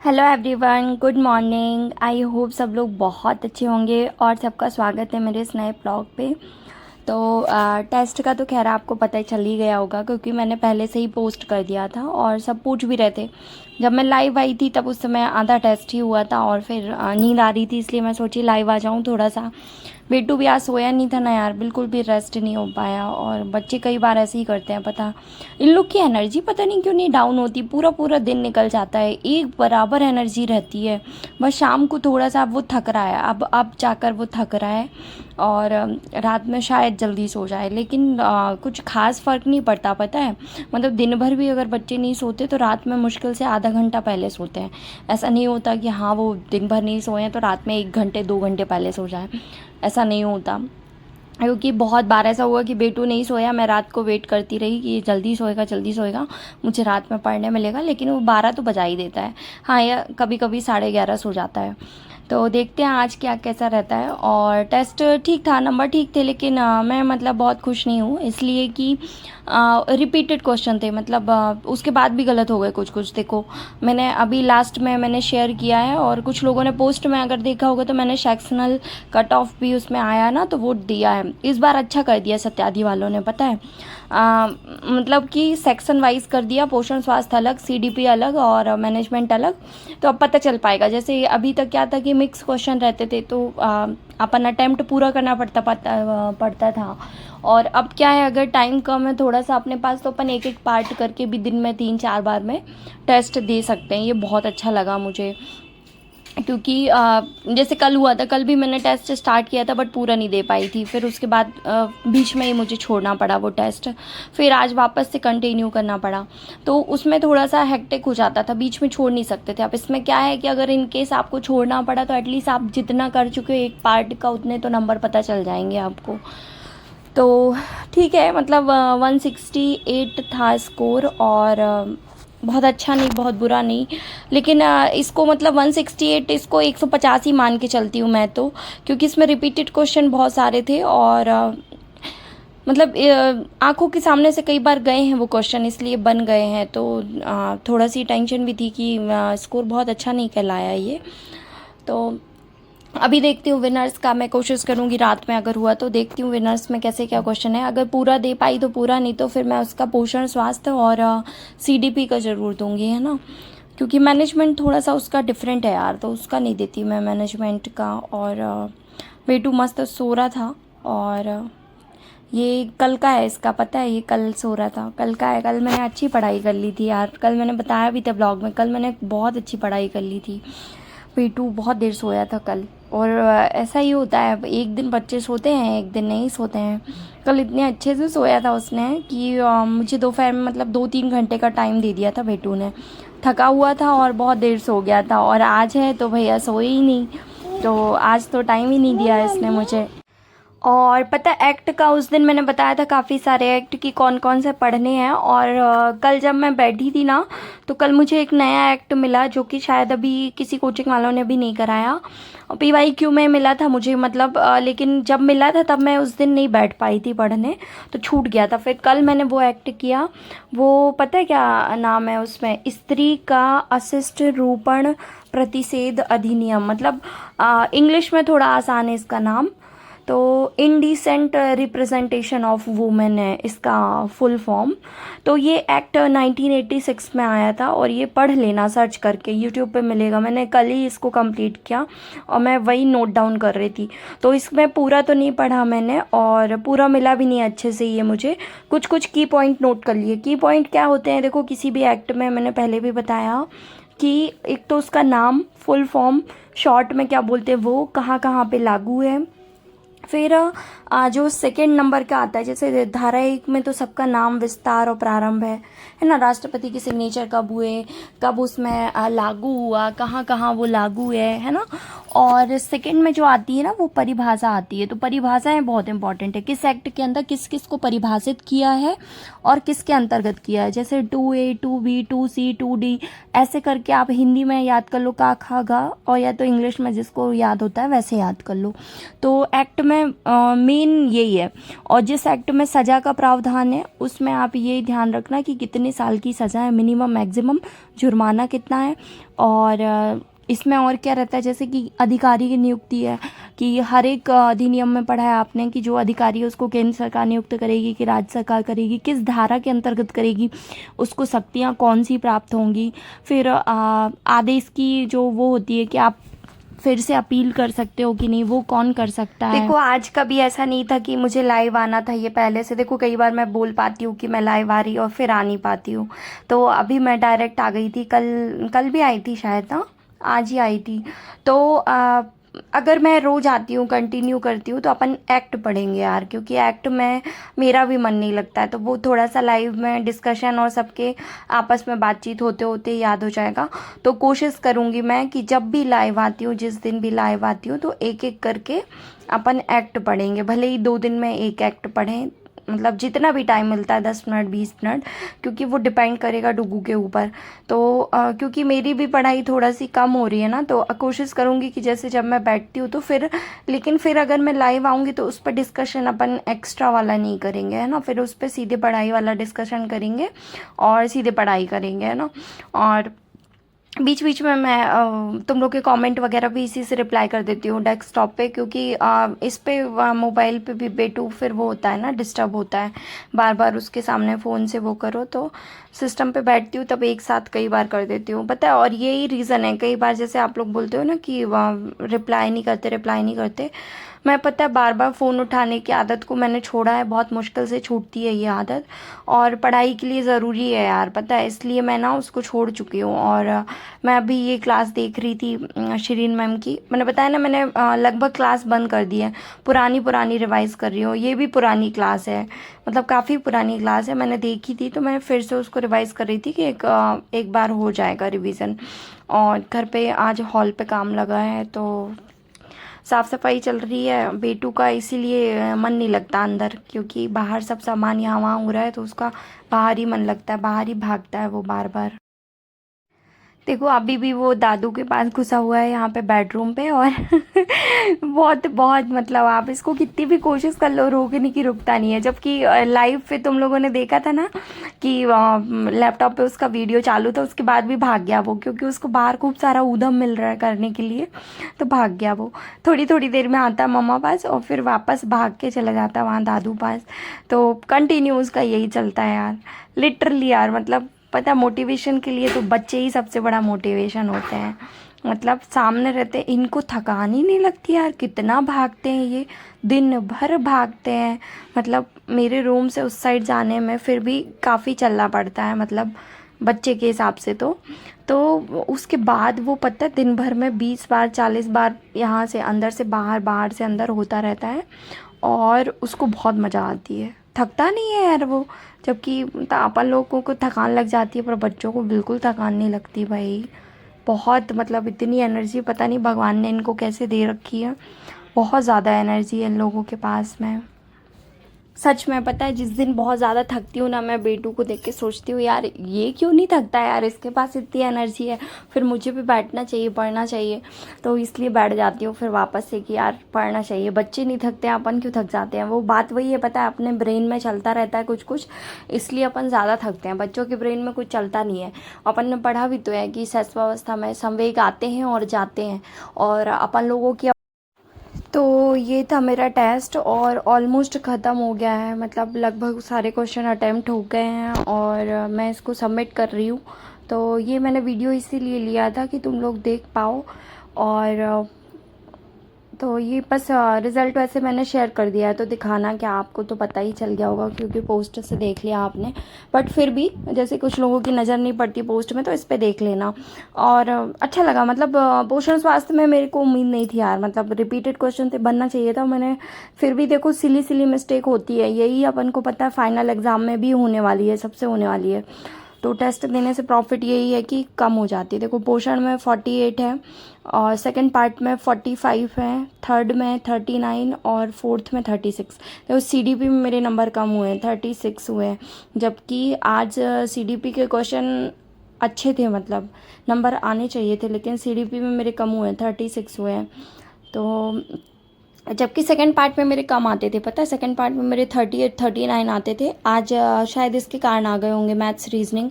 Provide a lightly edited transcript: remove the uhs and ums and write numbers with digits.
Hello everyone, good morning. I hope सब लोग बहुत अच्छे होंगे और सबका स्वागत है मेरे इस नए ब्लॉग पे। तो टेस्ट का तो खैर आपको पता ही चल ही गया होगा क्योंकि मैंने पहले से ही पोस्ट कर दिया था और सब पूछ भी रहे थे। जब मैं लाइव आई थी तब उस समय आधा टेस्ट ही हुआ था और फिर नींद आ रही थी, इसलिए मैं सोची लाइव आ जाऊँ थोड़ा सा। बेटू भी आज सोया नहीं था ना यार, बिल्कुल भी रेस्ट नहीं हो पाया। और बच्चे कई बार ऐसे ही करते हैं, पता इन लोग की एनर्जी पता नहीं क्यों नहीं डाउन होती, पूरा पूरा दिन निकल जाता है, एक बराबर एनर्जी रहती है। बस शाम को थोड़ा सा अब वो थक रहा है, अब जाकर वो थक रहा है और रात में शायद जल्दी सो जाए, लेकिन कुछ खास फ़र्क नहीं पड़ता पता है। मतलब दिन भर भी अगर बच्चे नहीं सोते तो रात में मुश्किल से आधा घंटा पहले सोते हैं। ऐसा नहीं होता कि हाँ वो दिन भर नहीं सोए हैं तो रात में 1 घंटे 2 घंटे पहले सो जाए, ऐसा नहीं होता। क्योंकि बहुत बार ऐसा हुआ कि बेटू नहीं सोया, मैं रात को वेट करती रही कि जल्दी सोएगा, मुझे रात में पढ़ने मिलेगा, लेकिन वो 12 तो बजा ही देता है। हाँ, या कभी कभी 11:30 सो जाता है। तो देखते हैं आज क्या कैसा रहता है। और टेस्ट ठीक था, नंबर ठीक थे, लेकिन मैं मतलब बहुत खुश नहीं हूँ, इसलिए कि रिपीटेड क्वेश्चन थे। मतलब उसके बाद भी गलत हो गए कुछ कुछ। देखो, मैंने अभी लास्ट में मैंने शेयर किया है और कुछ लोगों ने पोस्ट में अगर देखा होगा तो मैंने सेक्शनल कट ऑफ भी उसमें आया ना, तो वो दिया है। इस बार अच्छा कर दिया सत्यादि वालों ने, पता है। मतलब कि सेक्शन वाइज कर दिया, पोषण स्वास्थ्य अलग, सीडीपी अलग और मैनेजमेंट अलग। तो अब पता चल पाएगा। जैसे अभी तक क्या था कि मिक्स क्वेश्चन रहते थे, तो अपन अटेम्प्ट पूरा करना पड़ता था। और अब क्या है, अगर टाइम कम है थोड़ा सा अपने पास, तो अपन एक एक पार्ट करके भी दिन में 3-4 बार में टेस्ट दे सकते हैं। ये बहुत अच्छा लगा मुझे, क्योंकि जैसे कल हुआ था, कल भी मैंने टेस्ट स्टार्ट किया था बट पूरा नहीं दे पाई थी, फिर उसके बाद बीच में ही मुझे छोड़ना पड़ा वो टेस्ट, फिर आज वापस से कंटिन्यू करना पड़ा। तो उसमें थोड़ा सा हेक्टिक हो जाता था, बीच में छोड़ नहीं सकते थे। अब इसमें क्या है कि अगर इन केस आपको छोड़ना पड़ा तो एटलीस्ट आप जितना कर चुके हो एक पार्ट का, उतने तो नंबर पता चल जाएंगे आपको। तो ठीक है, मतलब 168 था स्कोर, और बहुत अच्छा नहीं बहुत बुरा नहीं, लेकिन इसको मतलब 168 इसको 150 ही मान के चलती हूँ मैं तो, क्योंकि इसमें रिपीटेड क्वेश्चन बहुत सारे थे और मतलब आंखों के सामने से कई बार गए हैं वो क्वेश्चन, इसलिए बन गए हैं। तो थोड़ा सी टेंशन भी थी कि स्कोर बहुत अच्छा नहीं कहलाया ये। तो अभी देखती हूँ विनर्स का, मैं कोशिश करूँगी रात में अगर हुआ तो देखती हूँ विनर्स में कैसे क्या क्वेश्चन है। अगर पूरा दे पाई तो पूरा, नहीं तो फिर मैं उसका पोषण स्वास्थ्य और सीडीपी का ज़रूर दूँगी, है ना। क्योंकि मैनेजमेंट थोड़ा सा उसका डिफरेंट है यार, तो उसका नहीं देती मैं मैनेजमेंट का। और बेटू मस्त सो रहा था। और ये कल का है इसका, पता है, ये कल सो रहा था, कल का है। कल मैंने अच्छी पढ़ाई कर ली थी यार, कल मैंने बताया भी था ब्लॉग में, कल मैंने बहुत अच्छी पढ़ाई कर ली थी। पेटू बहुत देर सोया था कल। और ऐसा ही होता है, एक दिन बच्चे सोते हैं एक दिन नहीं सोते हैं। कल इतने अच्छे से सोया था उसने कि मुझे दोपहर में मतलब 2-3 घंटे का टाइम दे दिया था बेटू ने। थका हुआ था और बहुत देर सो गया था, और आज है तो भैया सोए ही नहीं, तो आज तो टाइम ही नहीं दिया इसने मुझे। और पता है, एक्ट का उस दिन मैंने बताया था काफ़ी सारे एक्ट की कौन कौन से पढ़ने हैं। और कल जब मैं बैठी थी ना, तो कल मुझे एक नया एक्ट मिला जो कि शायद अभी किसी कोचिंग वालों ने भी नहीं कराया। PYQ में मिला था मुझे, मतलब लेकिन जब मिला था तब मैं उस दिन नहीं बैठ पाई थी पढ़ने, तो छूट गया था। फिर कल मैंने वो एक्ट किया। वो पता है क्या नाम है उसमें, स्त्री का अशिष्ट रूपण प्रतिषेध अधिनियम, मतलब इंग्लिश में थोड़ा आसान है इसका नाम। तो इनडिसेंट रिप्रेजेंटेशन ऑफ वुमेन है इसका फुल फॉर्म। तो ये एक्ट 1986 में आया था, और ये पढ़ लेना सर्च करके, यूट्यूब पे मिलेगा। मैंने कल ही इसको कंप्लीट किया और मैं वही नोट डाउन कर रही थी। तो इसमें पूरा तो नहीं पढ़ा मैंने, और पूरा मिला भी नहीं अच्छे से ये मुझे, कुछ कुछ की पॉइंट नोट कर लिए। की पॉइंट क्या होते हैं, देखो किसी भी एक्ट में, मैंने पहले भी बताया कि एक तो उसका नाम, फुल फॉर्म, शॉर्ट में क्या बोलते हैं वो, कहाँ कहाँ पे लागू है। फिर जो सेकंड नंबर का आता है, जैसे धारा 1 में तो सबका नाम, विस्तार और प्रारंभ है ना। राष्ट्रपति की सिग्नेचर कब हुए, कब उसमें लागू हुआ, कहाँ कहाँ वो लागू है ना। और सेकंड में जो आती है ना वो परिभाषा आती है। तो परिभाषाएं बहुत इंपॉर्टेंट है, किस एक्ट के अंदर किस किस को परिभाषित किया है और किसके अंतर्गत किया है। जैसे 2A 2B 2C 2D ऐसे करके आप हिंदी में याद कर लो, का खा गा, और या तो इंग्लिश में जिसको याद होता है वैसे याद कर लो। तो एक्ट में मेन यही है। और जिस एक्ट में सज़ा का प्रावधान है उसमें आप ये ध्यान रखना कि कितने साल की सज़ा है, मिनिमम मैक्सिमम, जुर्माना कितना है। और इसमें और क्या रहता है, जैसे कि अधिकारी की नियुक्ति है कि हर एक अधिनियम में पढ़ा है आपने कि जो अधिकारी है उसको केंद्र सरकार नियुक्त करेगी कि राज्य सरकार करेगी, किस धारा के अंतर्गत करेगी, उसको शक्तियाँ कौन सी प्राप्त होंगी। फिर आदेश की जो वो होती है कि आप फिर से अपील कर सकते हो कि नहीं, वो कौन कर सकता है। देखो आज कभी ऐसा नहीं था कि मुझे लाइव आना था, ये पहले से। देखो कई बार मैं बोल पाती हूँ कि मैं लाइव आ रही और फिर आ नहीं पाती हूँ। तो अभी मैं डायरेक्ट आ गई थी, कल भी आई थी शायद ना, आज ही आई थी। तो अगर मैं रोज़ आती हूँ, कंटिन्यू करती हूँ, तो अपन एक्ट पढ़ेंगे यार, क्योंकि एक्ट में मेरा भी मन नहीं लगता है। तो वो थोड़ा सा लाइव में डिस्कशन और सबके आपस में बातचीत होते होते याद हो जाएगा। तो कोशिश करूँगी मैं कि जब भी लाइव आती हूँ, जिस दिन भी लाइव आती हूँ, तो एक एक करके अपन एक्ट पढ़ेंगे। भले ही 2 दिन में एक एक्ट पढ़ें, मतलब जितना भी टाइम मिलता है, 10 मिनट 20 मिनट, क्योंकि वो डिपेंड करेगा डुगू के ऊपर। तो क्योंकि मेरी भी पढ़ाई थोड़ा सी कम हो रही है ना, तो कोशिश करूँगी कि जैसे जब मैं बैठती हूँ तो फिर, लेकिन फिर अगर मैं लाइव आऊँगी तो उस पर डिस्कशन अपन एक्स्ट्रा वाला नहीं करेंगे, है ना। फिर उस पर सीधे पढ़ाई वाला डिस्कशन करेंगे और सीधे पढ़ाई करेंगे, है ना। और बीच बीच में मैं तुम लोग के कमेंट वगैरह भी इसी से रिप्लाई कर देती हूँ डेस्कटॉप पे, क्योंकि इस पे मोबाइल पे भी बेटू फिर वो होता है ना, डिस्टर्ब होता है, बार बार उसके सामने फ़ोन से वो करो। तो सिस्टम पे बैठती हूँ तब एक साथ कई बार कर देती हूँ, पता है। और यही रीज़न है, कई बार जैसे आप लोग बोलते हो ना कि रिप्लाई नहीं करते, मैं पता है बार बार फ़ोन उठाने की आदत को मैंने छोड़ा है, बहुत मुश्किल से छूटती है ये आदत। और पढ़ाई के लिए ज़रूरी है यार, पता है, इसलिए मैं ना उसको छोड़ चुकी हूँ। और मैं अभी ये क्लास देख रही थी शिरीन मैम की, मैंने बताया ना, मैंने लगभग क्लास बंद कर दी है, पुरानी रिवाइज़ कर रही हूँ। ये भी पुरानी क्लास है, मतलब काफ़ी पुरानी क्लास है, मैंने देखी थी तो मैं फिर से उसको रिवाइज़ कर रही थी कि एक बार हो जाएगा रिवीजन। और घर पे आज हॉल पे काम लगा है, तो साफ़ सफाई चल रही है बेटू का, इसीलिए मन नहीं लगता अंदर, क्योंकि बाहर सब सामान यहाँ वहाँ हो रहा है, तो उसका बाहर ही मन लगता है, बाहर ही भागता है वो बार बार। देखो अभी भी वो दादू के पास घुसा हुआ है यहाँ पे बेडरूम पे, और बहुत बहुत मतलब आप इसको कितनी भी कोशिश कर लो रोकने की, रुकता नहीं है। जबकि लाइव पे तुम लोगों ने देखा था ना कि लैपटॉप पे उसका वीडियो चालू था, उसके बाद भी भाग गया वो, क्योंकि उसको बाहर खूब सारा ऊधम मिल रहा है करने के लिए, तो भाग गया वो। थोड़ी थोड़ी देर में आता मम्मा पास और फिर वापस भाग के चला जाता वहाँ दादू पास। तो कंटिन्यू उसका यही चलता है यार, लिटरली यार। मतलब पता, मोटिवेशन के लिए तो बच्चे ही सबसे बड़ा मोटिवेशन होते हैं। मतलब सामने रहते, इनको थकान ही नहीं लगती यार, कितना भागते हैं ये, दिन भर भागते हैं। मतलब मेरे रूम से उस साइड जाने में फिर भी काफ़ी चलना पड़ता है, मतलब बच्चे के हिसाब से। तो उसके बाद वो पता है दिन भर में 20 बार 40 बार यहाँ से अंदर से बाहर, बाहर से अंदर होता रहता है, और उसको बहुत मज़ा आती है, थकता नहीं है यार वो। जबकि अपन लोगों को थकान लग जाती है, पर बच्चों को बिल्कुल थकान नहीं लगती भाई। बहुत मतलब इतनी एनर्जी पता नहीं भगवान ने इनको कैसे दे रखी है, बहुत ज़्यादा एनर्जी है इन लोगों के पास में। सच में पता है, जिस दिन बहुत ज़्यादा थकती हूँ ना, मैं बेटू को देख के सोचती हूँ यार ये क्यों नहीं थकता यार, इसके पास इतनी एनर्जी है, फिर मुझे भी बैठना चाहिए, पढ़ना चाहिए। तो इसलिए बैठ जाती हूँ फिर वापस से कि यार पढ़ना चाहिए। बच्चे नहीं थकते, अपन क्यों थक जाते हैं। वो बात वही है, पता है, अपने ब्रेन में चलता रहता है कुछ कुछ, इसलिए अपन ज़्यादा थकते हैं। बच्चों के ब्रेन में कुछ चलता नहीं है। अपन ने पढ़ा भी तो है कि शैशवावस्था में संवेग आते हैं और जाते हैं, और अपन लोगों की। तो ये था मेरा टेस्ट, और ऑलमोस्ट ख़त्म हो गया है, मतलब लगभग सारे क्वेश्चन अटेम्प्ट हो गए हैं, और मैं इसको सबमिट कर रही हूँ। तो ये मैंने वीडियो इसीलिए लिया था कि तुम लोग देख पाओ। और तो ये बस रिज़ल्ट वैसे मैंने शेयर कर दिया है, तो दिखाना क्या, आपको तो पता ही चल गया होगा क्योंकि पोस्ट से देख लिया आपने। बट फिर भी जैसे कुछ लोगों की नज़र नहीं पड़ती पोस्ट में, तो इस पे देख लेना। और अच्छा लगा, मतलब पोषण स्वास्थ्य में मेरे को उम्मीद नहीं थी यार, मतलब रिपीटेड क्वेश्चन तो बनना चाहिए था। मैंने फिर भी देखो सिली मिस्टेक होती है, यही अपन को पता है फाइनल एग्ज़ाम में भी होने वाली है, सबसे होने वाली है। तो टेस्ट देने से प्रॉफिट यही है कि कम हो जाती है। देखो पोषण में 48 है और सेकंड पार्ट में 45 है, थर्ड में 39 और फोर्थ में 36। तो सीडीपी में मेरे नंबर कम हुए हैं, 36 हुए हैं, जबकि आज सीडीपी के क्वेश्चन अच्छे थे, मतलब नंबर आने चाहिए थे, लेकिन सीडीपी में मेरे कम हुए हैं, 36 हुए हैं। तो जबकि सेकंड पार्ट में मेरे कम आते थे, पता है, सेकंड पार्ट में मेरे 38 39 आते थे। आज शायद इसके कारण आ गए होंगे मैथ्स रीजनिंग।